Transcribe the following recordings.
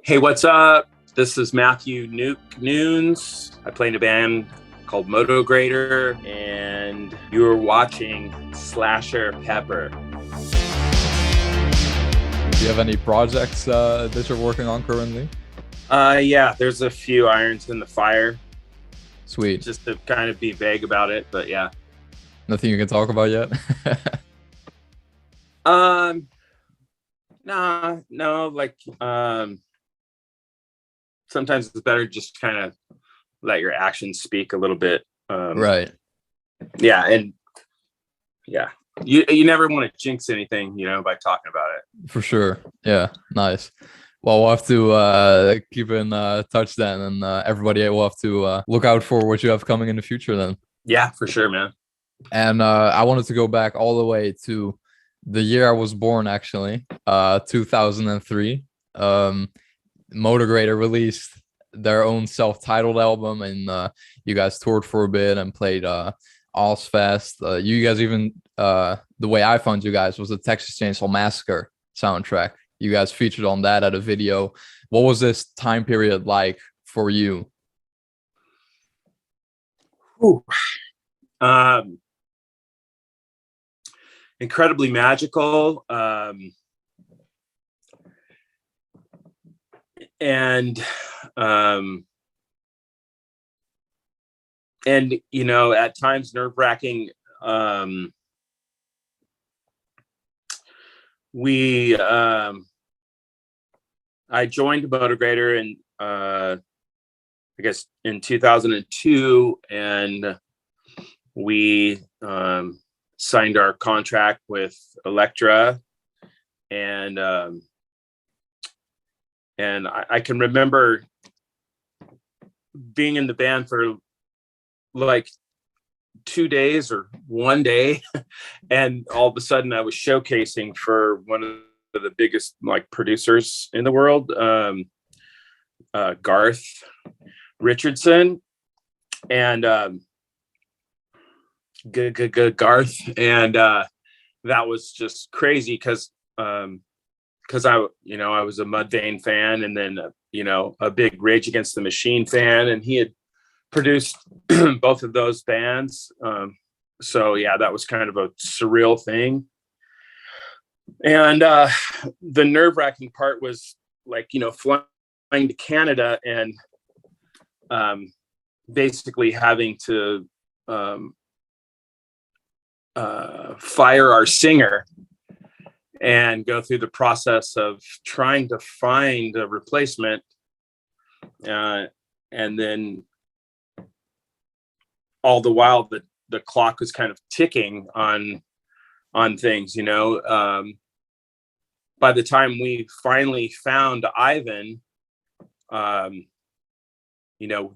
Hey, what's up? This is Matthew Nuke Nunes. I play in a band called Motograter, and you are watching SlasherPepper. Do you have any projects that you're working on currently? Yeah, there's a few irons in the fire. Sweet. Just to kind of be vague about it, but yeah. Nothing you can talk about yet? No, sometimes it's better just kind of let your actions speak a little bit. Right. Yeah, and yeah. You never want to jinx anything, by talking about it. For sure. Yeah, nice. Well, we'll have to keep in touch then, and everybody will have to look out for what you have coming in the future then. Yeah, for sure, man. And I wanted to go back all the way to the year I was born, actually, 2003. Motograter released their own self-titled album, and you guys toured for a bit and played Ozfest. You guys even the way I found you guys was the Texas Chainsaw Massacre soundtrack. You guys featured on that at a video. What was this time period like for you? Ooh. Incredibly magical. And at times nerve-wracking. I joined Motograter in I guess in 2002, and we signed our contract with Elektra, and I can remember being in the band for like 2 days or 1 day, and all of a sudden I was showcasing for one of the biggest producers in the world, Garth Richardson, and Garth, and that was just crazy because I was a Mudvayne fan, and then a big Rage Against the Machine fan, and he had produced both of those bands. So yeah, that was kind of a surreal thing. And the nerve-wracking part was flying to Canada and basically having to fire our singer and go through the process of trying to find a replacement, and then all the while the clock was kind of ticking on things. By the time we finally found Ivan, the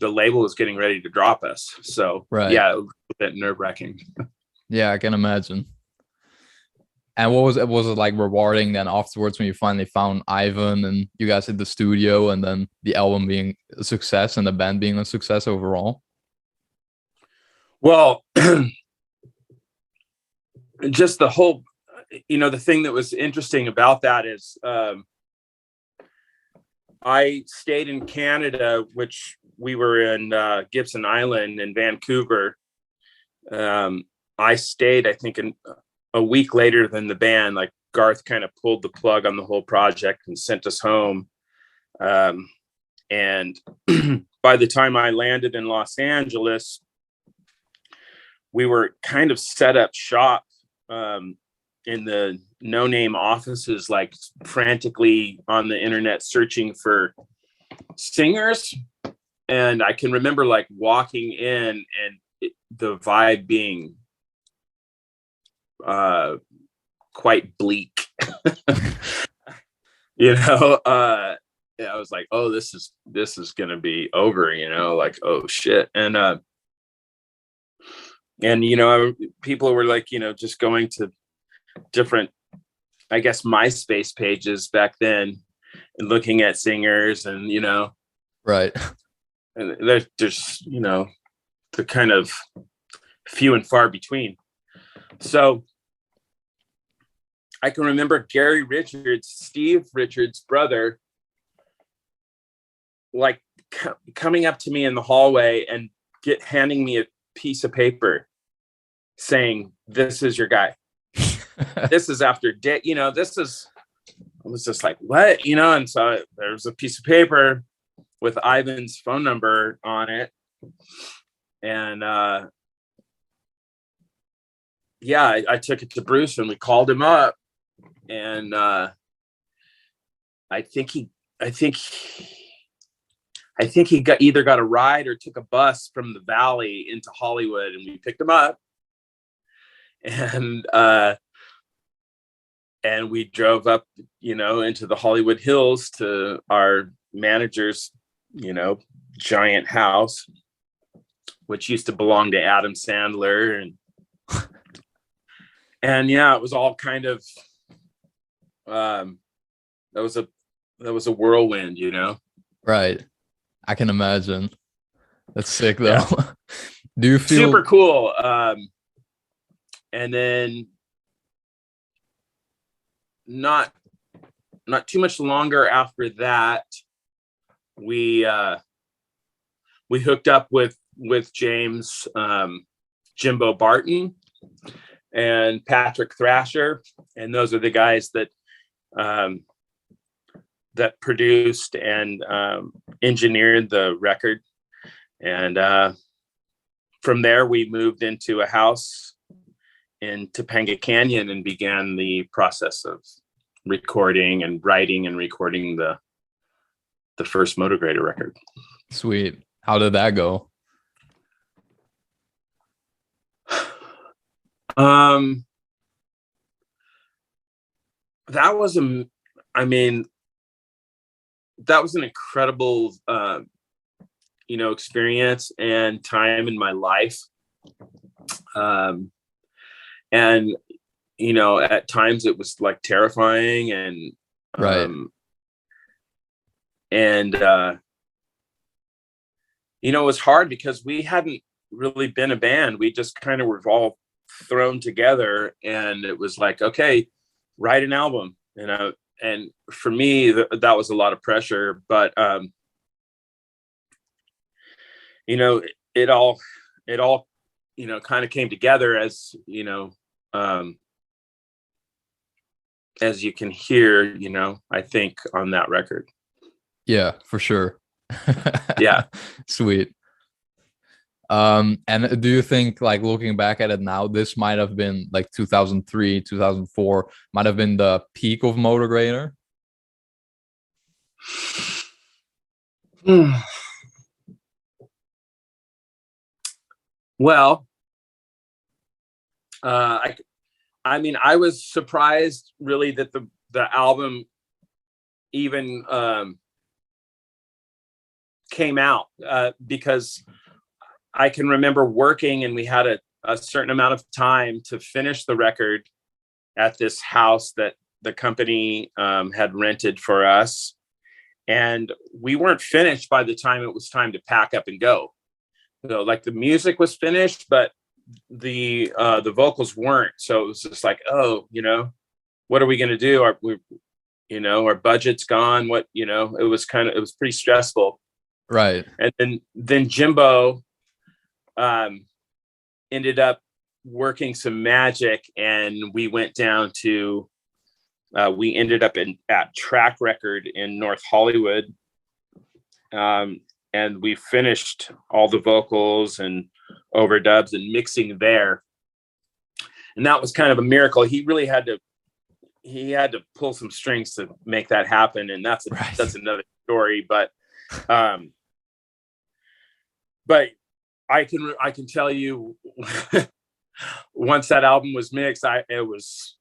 label was getting ready to drop us. So Right. Yeah, it was a bit nerve-wracking. Yeah, I can imagine. And was it like rewarding then afterwards when you finally found Ivan and you guys hit the studio, and then the album being a success and the band being a success overall? Well, just the whole, the thing that was interesting about that is I stayed in Canada, which we were in Gibson Island in Vancouver. I stayed, I think, a week later than the band. Like, Garth kind of pulled the plug on the whole project and sent us home. And by the time I landed in Los Angeles, we were kind of set up shop in the no-name offices, like frantically on the internet searching for singers. And I can remember walking in and the vibe being quite bleak. I was like, oh, this is gonna be over, oh shit. And people were just going to different, I guess, MySpace pages back then and looking at singers, and Right. and there's the kind of few and far between. So I can remember Gary Richards, Steve Richards' brother, like coming up to me in the hallway and handing me a piece of paper saying, "This is your guy." This is after day, this is, I was just like, what, and so there's a piece of paper with Ivan's phone number on it. And I took it to Bruce and we called him up, and I think he either got a ride or took a bus from the Valley into Hollywood, and we picked him up, and we drove up, into the Hollywood Hills to our manager's, giant house, which used to belong to Adam Sandler. And it was all kind of, that was a whirlwind, Right. I can imagine. That's sick though. Yeah. Do you feel super cool? And then not too much longer after that, we hooked up with James, Jimbo Barton and Patrick Thrasher, and those are the guys that that produced and engineered the record. And from there we moved into a house in Topanga Canyon and began the process of recording and writing and recording the first Motograter record. Sweet. How did that go? That was an incredible experience and time in my life. And at times it was like terrifying, and Right. It was hard because we hadn't really been a band. We just kind of were all thrown together, and it was like, okay, write an album, and for me that was a lot of pressure, but it all kind of came together, as as you can hear, I think on that record. Yeah, for sure. Yeah. Sweet. And do you think, like, looking back at it now, this might have been like 2003, 2004, might have been the peak of Motograter? Well, I was surprised really that the album even came out, because I can remember working, and we had a certain amount of time to finish the record at this house that the company had rented for us. And we weren't finished by the time it was time to pack up and go. So like the music was finished, but the vocals weren't. So it was just like, oh, what are we going to do? Our budget's gone. It was pretty stressful. Right. And then Jimbo ended up working some magic, and we went down to we ended up at Track Record in North Hollywood, and we finished all the vocals and overdubs and mixing there, and that was kind of a miracle. He really had to pull some strings to make that happen, and that's another story. But I can tell you, once that album was mixed, it was,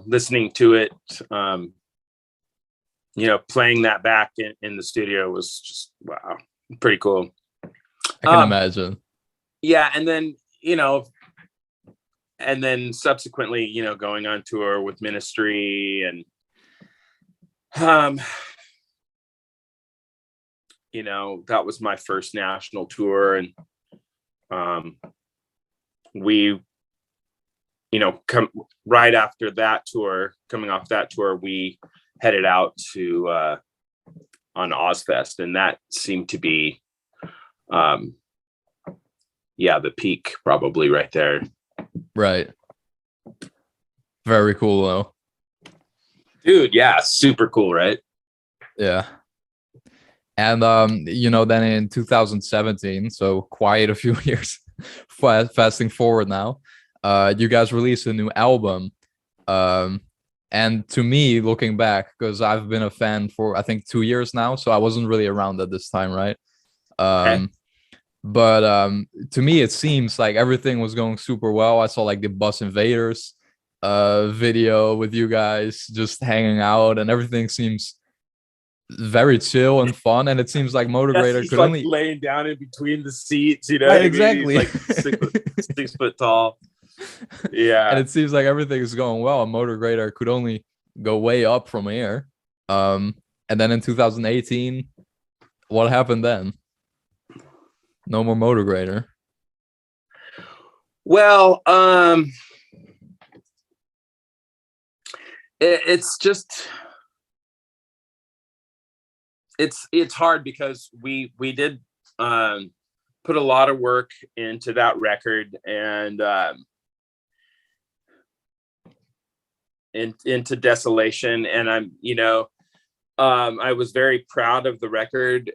listening to it, playing that back in the studio was just, wow, pretty cool. I can imagine. Yeah. And then subsequently, going on tour with Ministry, and that was my first national tour, and we come right after that tour, coming off that tour, we headed out to Ozfest, and that seemed to be the peak probably right there. Right. Very cool though. Dude, yeah, super cool, right? Yeah. And then in 2017, so quite a few years fasting forward now, you guys released a new album. And to me, looking back, because I've been a fan for I think 2 years now, so I wasn't really around at this time, right? Okay. But to me, it seems like everything was going super well. I saw like the Bus Invaders video with you guys just hanging out, and everything seems very chill and fun. And it seems like Motograter he's could like only laying down in between the seats, right, what I mean? exactly. He's like 6 foot tall. Yeah. And it seems like everything is going well, and Motograter could only go way up from here. And then in 2018, what happened then? No more Motograter. Well, it's just it's hard because we did put a lot of work into that record, and into Desolation, and I was very proud of the record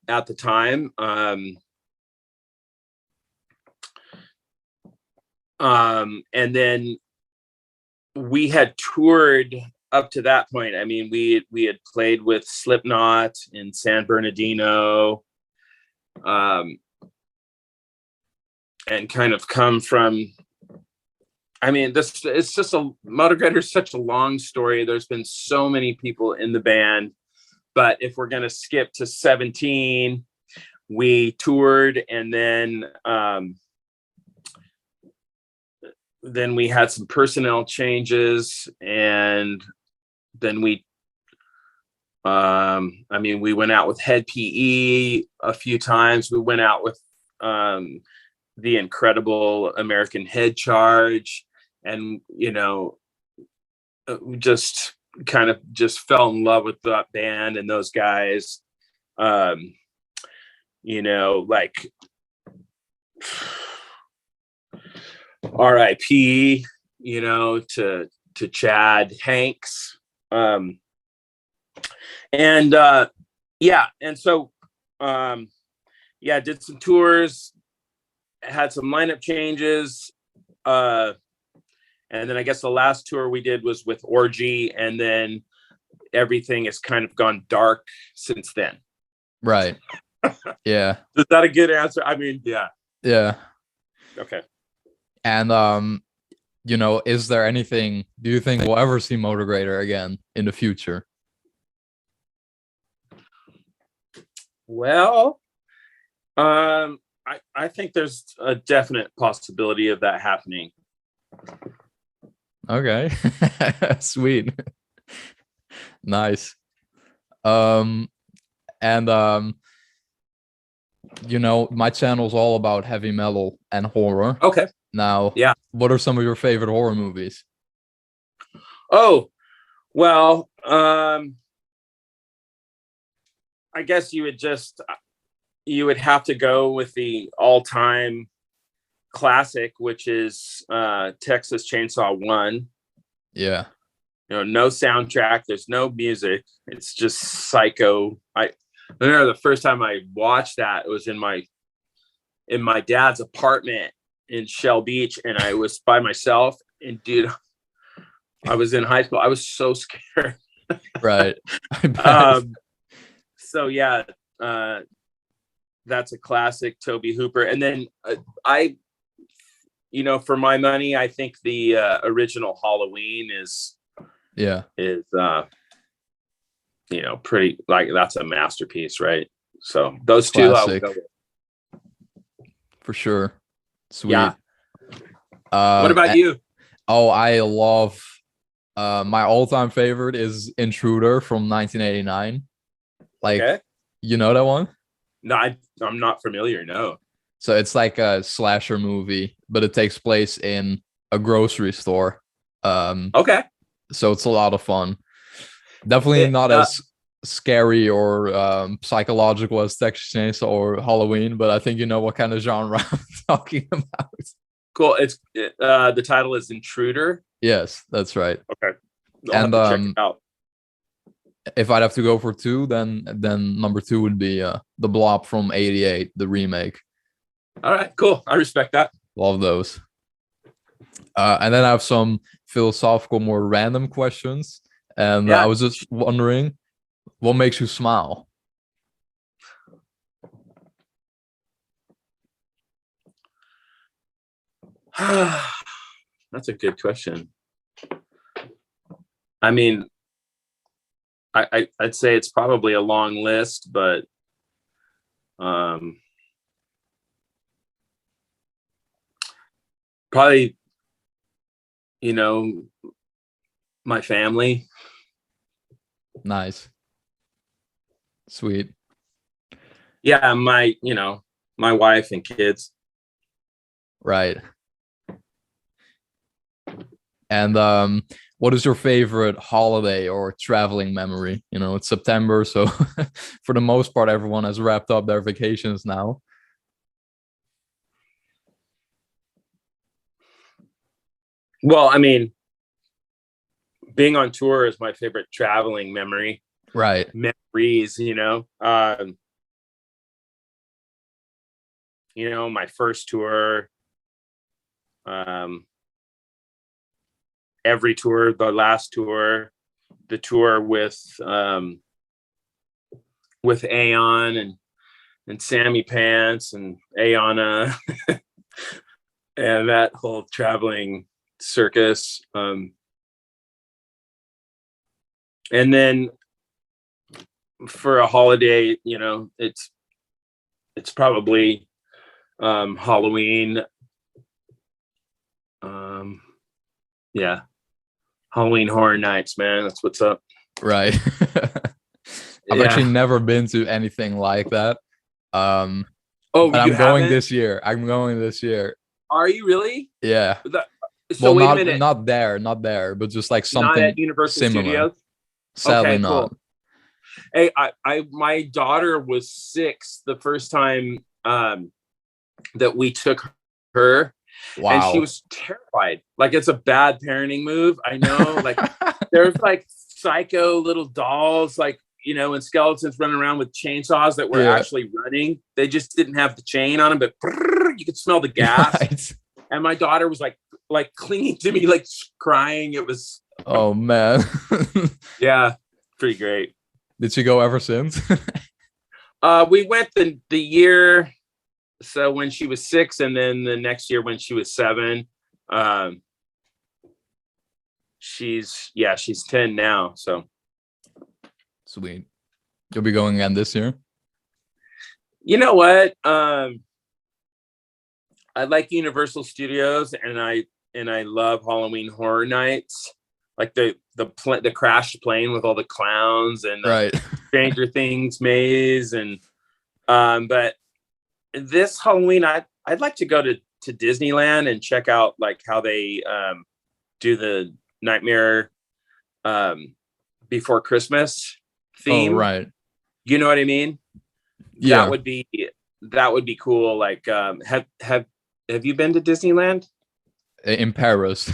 at the time. And then we had toured up to that point. I mean, we had played with Slipknot in San Bernardino, and kind of come from, I mean, it's just Motograter is such a long story. There's been so many people in the band, but if we're going to skip to 17, we toured, and then we had some personnel changes, and then we went out with Head PE a few times. We went out with the incredible American Head Charge, and we just kind of just fell in love with that band and those guys. Like R.I.P. To Chad Hanks, and so did some tours, had some lineup changes, and then I guess the last tour we did was with Orgy, and then everything has kind of gone dark since then. Right. Yeah. Is that a good answer? I mean, yeah. Yeah. Okay. And is there anything, do you think we'll ever see Motograter again in the future? Well, I think there's a definite possibility of that happening. Okay. Sweet. Nice. My channel's all about heavy metal and horror. Okay. Now, yeah. What are some of your favorite horror movies? Oh, well, I guess you would have to go with the all-time classic, which is Texas Chainsaw 1. Yeah. No soundtrack, there's no music, it's just psycho. I remember the first time I watched that, it was in my dad's apartment in Shell Beach, and I was by myself, and dude, I was in high school. I was so scared. Right. So yeah, that's a classic, Toby Hooper. And then for my money, I think the original Halloween is pretty, like, that's a masterpiece, right? So those two I would go with. For sure. Sweet. Yeah. What about you? Oh, I love my all-time favorite is Intruder from 1989. Like, okay. You know that one? No, I'm not familiar. No. So it's like a slasher movie, but it takes place in a grocery store. Okay. So it's a lot of fun. Definitely not as scary or psychological as Texas Chainsaw or Halloween, but I think you know what kind of genre I'm talking about. Cool. The title is Intruder. Yes, that's right. Okay. I'll And have to check it out. if I'd have to go for two, then number two would be The Blob from '88, the remake. All right, cool. I respect that. Love those. And then I have some philosophical, more random questions. And I was just wondering, what makes you smile? That's a good question. I mean, I'd say it's probably a long list, but probably, you know, my family. Nice. Sweet. Yeah, my wife and kids. Right. And what is your favorite holiday or traveling memory? You know, it's September, so for the most part, everyone has wrapped up their vacations now. Well, I mean, being on tour is my favorite traveling memory. Right. Memories, my first tour, every tour, the last tour, the tour with Aeon and Sammy Pants and Ayana and that whole traveling circus. And then for a holiday, it's probably Halloween. Yeah. Halloween Horror Nights, man. That's what's up. Right. I've actually never been to anything like that. But I'm going this year. I'm going this year. Are you really? Yeah. So well, wait a minute. Not there, but just like something not at Universal similar. Studios? Sadly, okay, not. Cool. Hey, my daughter was 6 the first time that we took her. Wow. And she was terrified. Like, it's a bad parenting move. I know. Like, there's like psycho little dolls, like, and skeletons running around with chainsaws that were actually running. They just didn't have the chain on them, but you could smell the gas. Right. And my daughter was like clinging to me, like crying. It was. Oh man. Yeah, pretty great. Did she go ever since? We went the year. So when she was 6, and then the next year when she was 7, she's 10 now. So sweet. You'll be going again this year? You know what? I like Universal Studios, and I love Halloween Horror Nights, like the crashed plane with all the clowns and right. Stranger Things maze, and but this Halloween, I'd like to go to Disneyland and check out like how they do the Nightmare Before Christmas theme. Oh, right. You know what I mean? Yeah. That would be cool. Like, have you been to Disneyland? In Paris.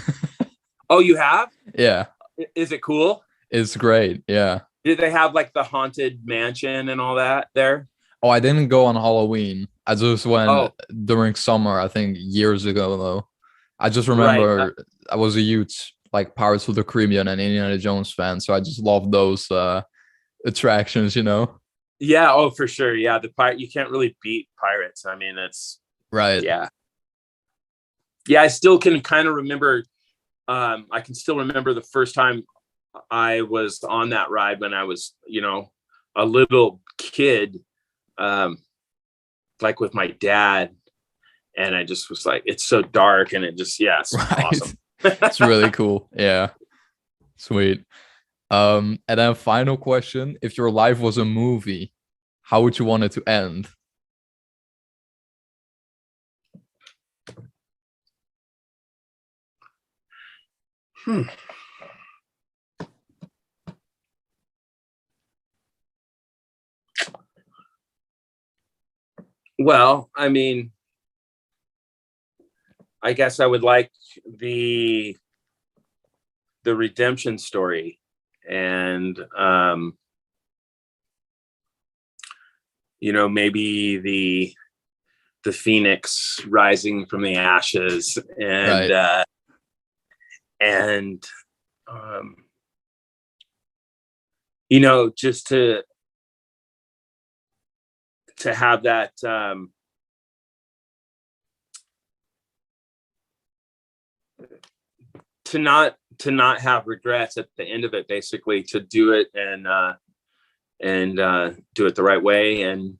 Oh, you have? Yeah. Is it cool? It's great. Yeah. Did they have like the haunted mansion and all that there? Oh, I didn't go on Halloween. I just went during summer, I think years ago though. I just remember I was a huge like Pirates of the Caribbean and Indiana Jones fan, so I just loved those attractions, Yeah, oh for sure. Yeah, you can't really beat pirates. I mean, it's right. Yeah. Yeah, I still can kind of remember I can still remember the first time I was on that ride when I was, a little kid. Like with my dad, and I just was like, it's so dark, and it just it's awesome. It's really cool. Yeah, sweet. And then final question: if your life was a movie, how would you want it to end? Well, I mean, I guess I would like the redemption story, and maybe the phoenix rising from the ashes, and Right. and just to have that to not have regrets at the end of it, basically, to do it and do it the right way and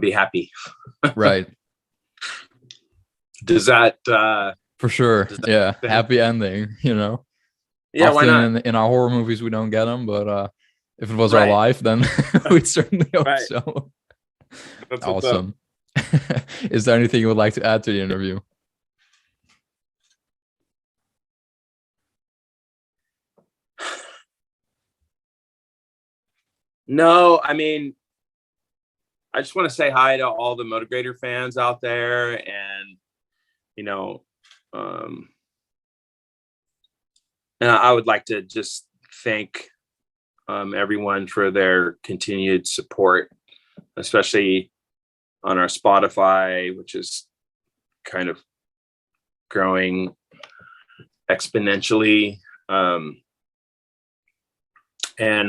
be happy. Right. Does that For sure. Yeah. sense? Happy ending, Yeah, Often why not? in our horror movies we don't get them, but if it was our Right. life, then we'd certainly hope Right. so. That's what's up. Awesome. Is there anything you would like to add to the interview? No, I mean, I just want to say hi to all the Motograter fans out there, and um, and I would like to just thank everyone for their continued support, especially on our Spotify, which is kind of growing exponentially, and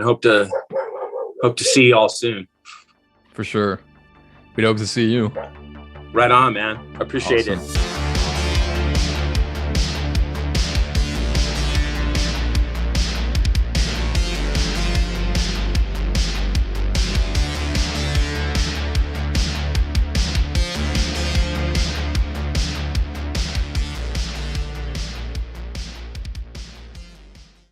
hope to see y'all soon. For sure. We'd hope to see you. Right on, man. Appreciate Awesome. it.